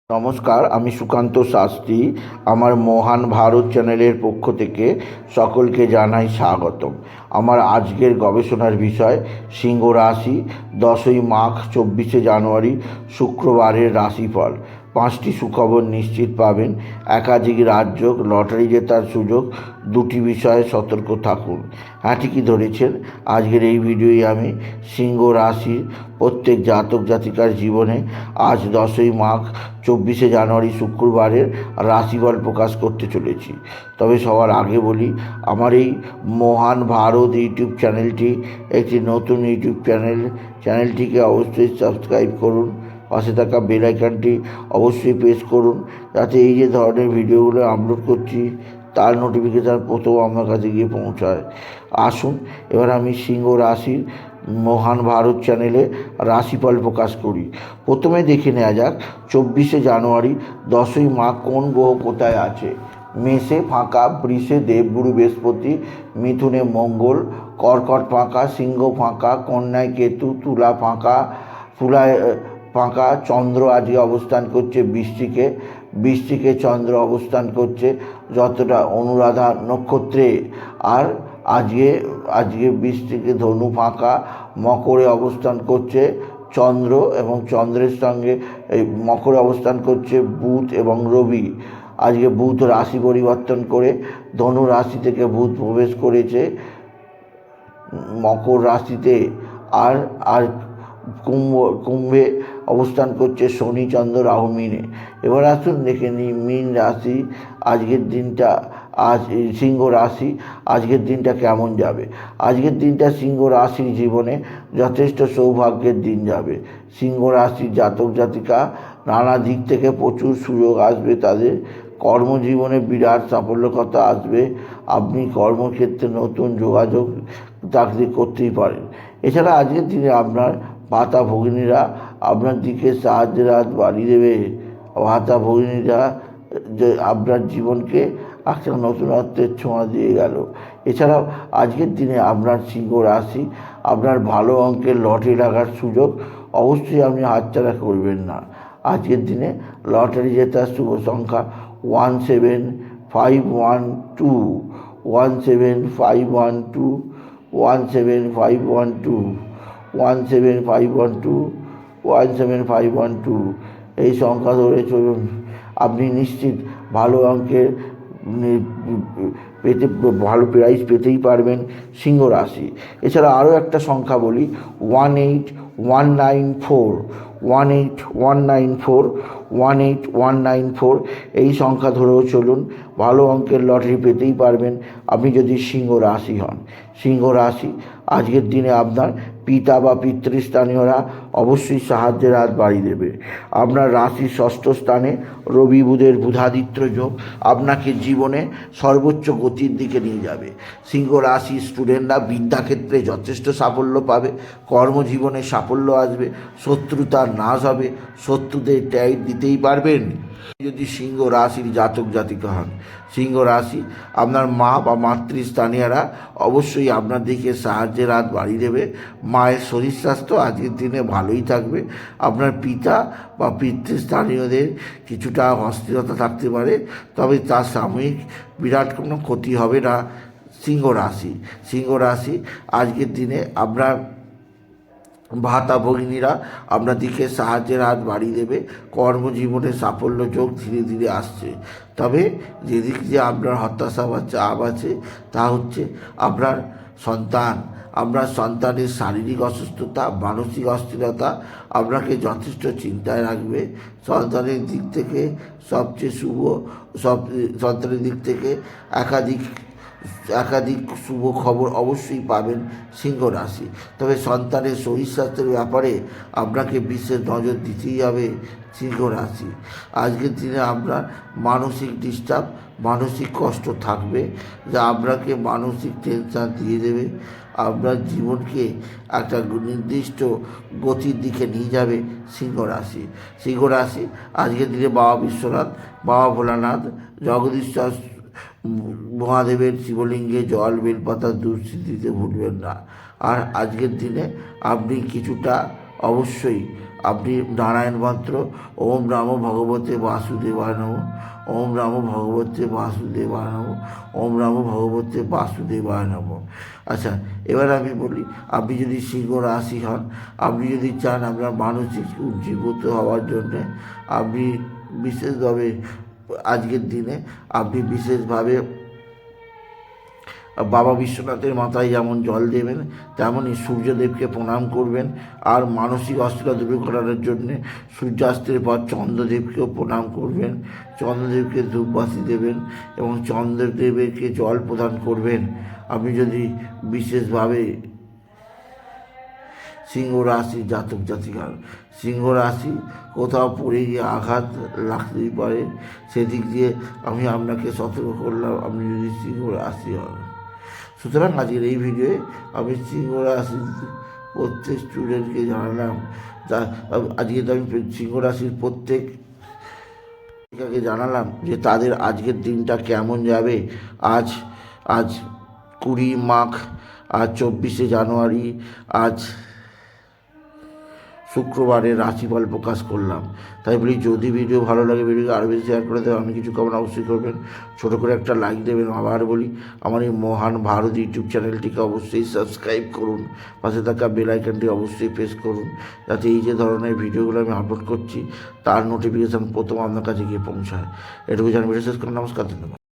নমস্কার, আমি সুকান্ত শাস্ত্রী। আমার মহান ভারত চ্যানেলের পক্ষ থেকে সকলকে জানাই স্বাগতম। আমার আজকের গবেষণার বিষয় সিংহ রাশি, 10ই মাঘ 24শে জানুয়ারি শুক্রবারের রাশিফল। 5টি সুখবর নিশ্চিত পাবেন, একাধিক রাজযোগ, লটারি জেতার সুযোগ, 2টি বিষয়ে সতর্ক থাকুন। হ্যাঁ, ঠিকই ধরেছেন। আজকের এই ভিডিওয় আমি সিংহ রাশির প্রত্যেক জাতক জাতিকার জীবনে আজ 10ই মাঘ 24শে জানুয়ারি শুক্রবারের রাশিফল প্রকাশ করতে চলেছি। তবে সবার আগে বলি, আমার এই মহান ভারত ইউটিউব চ্যানেলটি একটি নতুন ইউটিউব চ্যানেলটিকে অবশ্যই সাবস্ক্রাইব করুন। পাশে থাকা বেল আইকনটি অবশ্যই প্রেস করুন, যাতে এই যে ধরনের ভিডিওগুলো আপলোড করছি তার নোটিফিকেশান প্রথম আপনার কাছে গিয়ে পৌঁছায়। আসুন এবার আমি সিংহ রাশির মহান ভারত চ্যানেলে রাশিফল প্রকাশ করি। প্রথমে দেখে নেওয়া যাক 24শে জানুয়ারি 10ই মাঘ কোন গ্রহ কোথায় আছে। মেষে ফাঁকা, বৃষে দেবগুরু বৃহস্পতি, মিথুনে মঙ্গল, কর্কট ফাঁকা, সিংহ ফাঁকা, কন্যায় কেতু, তুলায় ফাঁকা। চন্দ্র আজকে অবস্থান করছে বৃশ্চিকে চন্দ্র অবস্থান করছে যতটা অনুরাধা নক্ষত্রে। আর আজকে বৃশ্চিকে ধনু ফাঁকা, মকরে অবস্থান করছে চন্দ্র এবং চন্দ্রের সঙ্গে এই মকরে অবস্থান করছে বুধ এবং রবি। আজকে বুধ রাশি পরিবর্তন করে ধনু রাশি থেকে বুধ প্রবেশ করেছে মকর রাশিতে। আর কুম্ভে অবস্থান করছে শনি, চন্দ্র, রাহু মিনে। এবার আসুন দেখে নিই মীন রাশি আজকের দিনটা। সিংহ রাশি আজকের দিনটা কেমন যাবে। আজকের দিনটা সিংহ রাশির জীবনে যথেষ্ট সৌভাগ্যের দিন যাবে। সিংহ রাশির জাতক জাতিকা নানা দিক থেকে প্রচুর সুযোগ আসবে তাদের। কর্মজীবনে বিরাট সাফল্যের কথা আসবে। আপনি কর্মক্ষেত্রে নতুন যোগাযোগ চাকরি করতেই পারেন। এছাড়া আজকের দিনে আপনার ভাতা ভগিনীরা আপনার দিকে সাহায্যের হাত বাড়িয়ে দেবে। ভাতা ভগিনীরা যে আপনার জীবনকে একটা নতুনত্বের ছোঁয়া দিয়ে গেল। এছাড়াও আজকের দিনে আপনার সিংহ রাশি আপনার ভালো অঙ্কের লটারি লাগার সুযোগ, অবশ্যই আপনি হাতছাড়া করবেন না। আজকের দিনে লটারি জেতার শুভ সংখ্যা 17512, 17512, 17512, 17512, 17512 এই সংখ্যা ধরে চলুন। আপনি নিশ্চিত ভালো অঙ্কের ভালো প্রাইজ পেতেই পারবেন সিংহ রাশি। এছাড়া আরও একটা সংখ্যা বলি, 18194, 18194, 18194 এই সংখ্যা ধরেও চলুন। ভালো অঙ্কের লটারি পেতেই পারবেন আপনি যদি সিংহ রাশি হন। সিংহ রাশি আজকের দিনে আপনার পিতা বা পিতৃস্থানীয়রা অবশ্যই সাহায্যের হাত বাড়িয়ে দেবে। আপনার রাশির ষষ্ঠ স্থানে রবি বুধের বুধাদিত্য যোগ আপনাকে জীবনে সর্বোচ্চ গতির দিকে নিয়ে যাবে। সিংহ রাশির স্টুডেন্টরা বিদ্যাক্ষেত্রে যথেষ্ট সাফল্য পাবে। কর্মজীবনে সাফল্য আসবে, শত্রুতার নাশ হবে, শত্রুদের ত্যাগ দিতেই পারবেন যদি সিংহ রাশির জাতক জাতিকা হন। সিংহ রাশি আপনার মা বা মাতৃস্থানীয়রা অবশ্যই আপনার দিকে সাহায্যের হাত বাড়িয়ে দেবে। মায়ের শরীর স্বাস্থ্য আজকের দিনে ভালোই থাকবে। আপনার পিতা বা পিতৃস্থানীয়দের কিছুটা অস্থিরতা থাকতে পারে, তবে তার সাময়িক বিরাট কোনো ক্ষতি হবে না। সিংহ রাশি আজকের দিনে আপনার ভাতা ভগিনীরা আপনার দিকে সাহায্যের হাত বাড়িয়ে দেবে। কর্মজীবনে সাফল্য যোগ ধীরে ধীরে আসছে। তবে যেদিক দিয়ে আপনার হতাশা বা চাপ আছে তা হচ্ছে আপনার সন্তানের শারীরিক অসুস্থতা, মানসিক অস্থিরতা আপনাকে যথেষ্ট চিন্তায় রাখবে। সন্তানের দিক থেকে সন্তানের দিক থেকে একাধিক শুভ খবর অবশ্যই পাবেন সিংহ রাশি। তবে সন্তানের শরীর স্বাস্থ্যের ব্যাপারে আপনাকে বিশেষ নজর দিতেই হবে সিংহ রাশি। আজকের দিনে আপনার মানসিক ডিস্টার্ব, মানসিক কষ্ট থাকবে, যা আপনাকে মানসিক টেনশন দিয়ে দেবে। আপনার জীবনকে একটা নির্দিষ্ট গতির দিকে নিয়ে যাবে সিংহ রাশি। আজকের দিনে বাবা বিশ্বনাথ, বাবা ভোলানাথ, জগদীশ্বর মহাদেবের শিবলিঙ্গে জল, বেলপাতা, দুধ দিতে ভুলবেন না। আর আজকের দিনে আপনি কিছুটা অবশ্যই আপনি নারায়ণ মন্ত্র ওম নমো ভগবতে বাসুদেবায় নমঃ, ওম নমো ভগবতে বাসুদেবায় নমঃ, ওম নমো ভগবতে বাসুদেবায় নমঃ। আচ্ছা, এবার আমি বলি, আপনি যদি সিংহ রাশি হন, আপনি যদি চান আপনার মানসিক উজ্জীবিত হওয়ার জন্যে, আপনি বিশেষভাবে আজকের দিনে আপনি বিশেষভাবে বাবা বিশ্বনাথের মাথায় যেমন জল দেবেন, তেমনই সূর্যদেবকে প্রণাম করবেন। আর মানসিক অস্থিরতা দূর করার জন্যে সূর্যাস্তের পর চন্দ্রদেবকেও প্রণাম করবেন, চন্দ্রদেবকে ধূপবাতি দেবেন এবং চন্দ্রদেবকে জল প্রদান করবেন। আপনি যদি বিশেষভাবে সিংহ রাশি জাতক জাতিকার, সিংহ রাশি কোথাও পড়ে গিয়ে আঘাত লাগতেই পারে, সেদিক দিয়ে আমি আপনাকে সতর্ক করলাম, আপনি যদি সিংহ রাশি হন। সুতরাং আজকের এই ভিডিওয়ে আমি সিংহ রাশির প্রত্যেক স্টুডেন্টকে জানালাম, আজকে তো আমি সিংহ রাশির প্রত্যেককে জানালাম যে তাদের আজকের দিনটা কেমন যাবে। আজ আজ 20 মাঘ, আজ 24শে জানুয়ারি, আজ শুক্রবারের রাশিফল প্রকাশ করলাম। তাই বলি, যদি ভিডিও ভালো লাগে ভিডিওকে আরও বেশি শেয়ার করে দেবেন, আমি কিছু কমেন্ট অবশ্যই করবেন, ছোটো করে একটা লাইক দেবেন। আবার বলি, আমার এই মহান ভারত ইউটিউব চ্যানেলটিকে অবশ্যই সাবস্ক্রাইব করুন, পাশে থাকা বেল আইকনটি অবশ্যই প্রেস করুন, যাতে এই যে ধরনের ভিডিওগুলো আমি আপলোড করছি তার নোটিফিকেশান প্রথম আপনার কাছে গিয়ে পৌঁছায়। এটুকু জানি, ভিডিও শেষ করুন। নমস্কার, ধন্যবাদ।